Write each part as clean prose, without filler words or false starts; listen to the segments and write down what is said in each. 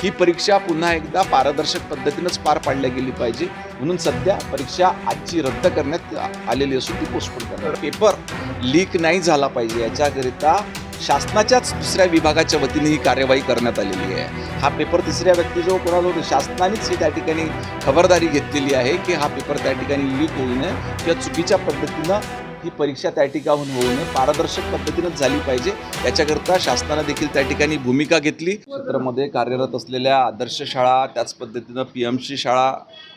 ही परीक्षा पुन्हा एकदा पारदर्शक पद्धतीनेच पार पाडली गेली पाहिजे, म्हणून सध्या परीक्षा आजची रद्द करण्यात आलेली असून ती पोस्टपोन करण्यात. पेपर लीक नाही झाला पाहिजे याच्याकरिता शासनाच्याच दुसऱ्या विभागाच्या वतीने ही कार्यवाही करण्यात आलेली आहे. हा पेपर तिसऱ्या व्यक्तीजवळ कोणाजवळ शासनानेच ही त्या ठिकाणी खबरदारी घेतलेली आहे की हा पेपर त्या ठिकाणी लीक होऊ नये किंवा चुकीच्या पद्धतीनं ही परीक्षा त्या ठिकाणून होऊ नये, पारदर्शक पद्धतीनंच झाली पाहिजे याच्याकरता शासनानं देखील त्या ठिकाणी भूमिका घेतली. क्षेत्रामध्ये कार्यरत असलेल्या आदर्श शाळा, त्याच पद्धतीनं PMC शाळा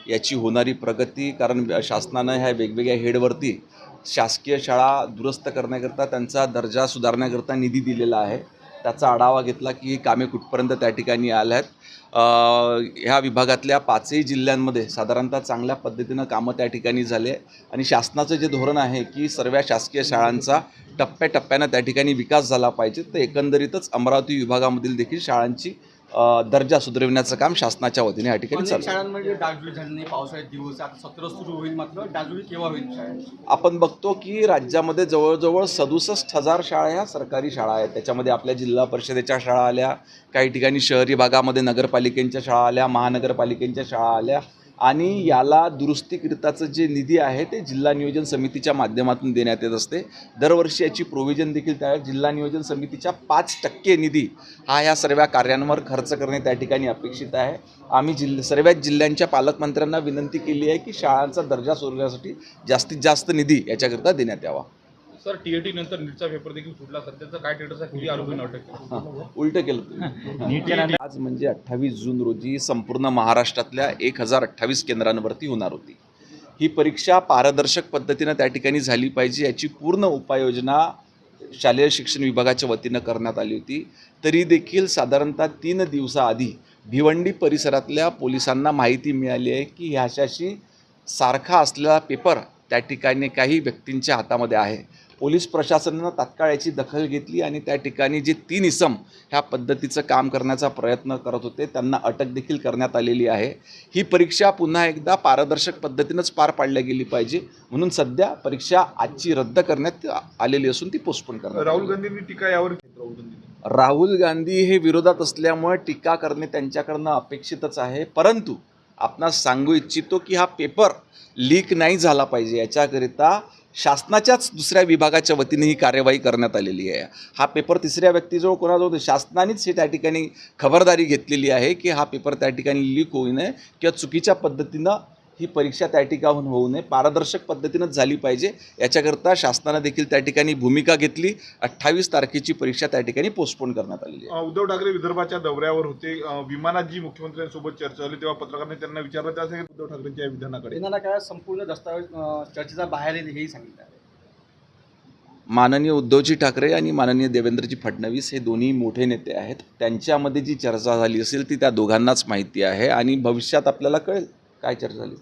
याची होणारी प्रगती, कारण शासनानं ह्या वेगवेगळ्या हेडवरती शासकीय शाळा दुरुस्त करण्याकरता त्यांचा दर्जा सुधारण्याकरता निधी दिलेला आहे. त्याचा आढावा घेतला की ही कामे कुठपर्यंत त्या ठिकाणी आल्या आहेत. ह्या विभागातल्या 5ही जिल्ह्यांमध्ये साधारणतः चांगल्या पद्धतीनं कामं त्या ठिकाणी झाले आणि शासनाचं जे धोरण आहे की सर्व शासकीय शाळांचा टप्प्याटप्प्यानं त्या ठिकाणी विकास झाला पाहिजे, तर एकंदरीतच अमरावती विभागामधील देखील शाळांची दर्जा सुधारविण्याचं काम शासनाच्या वतीने या ठिकाणी चालू आहे. शाळांमध्ये डागडुजी झाली नाही, पावसाळ्यात दिवस आता सत्र सुरू होईल, मात्र डागडुजी केव्हा होईल शाळेत? आपण बघतो की राज्यामध्ये जवळजवळ 67,000 शाळा ह्या सरकारी शाळा आहेत. त्याच्यामध्ये आपल्या जिल्हा परिषदेच्या शाळा आल्या, काही ठिकाणी शहरी भागामध्ये नगरपालिकेच्या शाळा आल्या, महानगरपालिकेच्या शाळा आल्या आणि याला दुरुस्तीकरिताचं जे निधी आहे ते जिल्हा नियोजन समितीच्या माध्यमातून देण्यात येत असते. दरवर्षी याची प्रोव्हिजन देखील त्या जिल्हा नियोजन समितीच्या 5% निधी हा ह्या सर्व कार्यांवर खर्च करणे त्या ठिकाणी अपेक्षित आहे. आम्ही सर्व जिल्ह्यांच्या पालकमंत्र्यांना विनंती केली आहे की शाळांचा दर्जा सुधारण्यासाठी जास्तीत जास्त निधी याच्याकरता देण्यात यावा. सर, TAT नंतर नीटचा पेपर देखील फुटला. सध्याचं काय स्टेटस आहे? किती आरोपींना अटक केली? उलटं केलं तुम्ही. आज म्हणजे 28 जून रोजी संपूर्ण महाराष्ट्रातल्या 1028 केंद्रांवरती होणार होती. ही परीक्षा पारदर्शक पद्धतीनं त्या ठिकाणी झाली पाहिजे याची पूर्ण उपाययोजना शालेय शिक्षण विभागाच्या वतीनं करण्यात आली होती. तरी देखील साधारणतः 3 दिवसाआधी भिवंडी परिसरातल्या पोलिसांना माहिती मिळाली आहे की ह्याच्याशी सारखा असलेला पेपर त्या ठिकाणी काही व्यक्तींच्या हातामध्ये आहे. पोलीस प्रशासनानं तात्काळ याची दखल घेतली आणि त्या ठिकाणी जे 3 इसम ह्या पद्धतीचं काम करण्याचा प्रयत्न करत होते त्यांना अटक देखील करण्यात आलेली आहे. ही परीक्षा पुन्हा एकदा पारदर्शक पद्धतीनंच पार पाडली गेली पाहिजे, म्हणून सध्या परीक्षा आजची रद्द करण्यात आलेली असून ती पोस्टपोन करण्यात. राहुल गांधींनी टीका यावर राहुल गांधी हे विरोधात असल्यामुळे टीका करणे त्यांच्याकडनं अपेक्षितच आहे, परंतु आपणास सांगू इच्छितो की हा पेपर लीक नाही झाला पाहिजे याच्याकरिता शासनाच्याच दुसऱ्या विभागाच्या वतीने ही कार्यवाही करण्यात आलेली आहे. हा पेपर तिसऱ्या व्यक्तीजवळ कोणाजवळ शासनानेच हे त्या ठिकाणी खबरदारी घेतलेली आहे की हा पेपर त्या ठिकाणी लीक होऊ नये किंवा चुकीच्या पद्धतीनं ही परीक्षा त्या ठिकाणून होऊ नये, पारदर्शक पद्धतीनंच झाली पाहिजे याच्याकरता शासनानं देखील त्या ठिकाणी भूमिका घेतली. 28 तारखेची परीक्षा त्या ठिकाणी पोस्टपोन करण्यात आलेली आहे. उद्धव ठाकरे विदर्भाच्या दौऱ्यावर होते. विमानात जी मुख्यमंत्र्यांसोबत चर्चा झाली तेव्हा पत्रकारांनी त्यांना विचारलं, त्या उद्धव ठाकरेंच्या या विधानाकडे येणारा काय संपूर्ण दस्तावेज चर्चेचा बाहेर येईल हेही सांगितलं आहे. माननीय उद्धवजी ठाकरे आणि माननीय देवेंद्रजी फडणवीस हे दोन्ही मोठे नेते आहेत. त्यांच्यामध्ये जी चर्चा झाली असेल ती त्या दोघांनाच माहिती आहे आणि भविष्यात आपल्याला कळेल काय चर्चा झाली.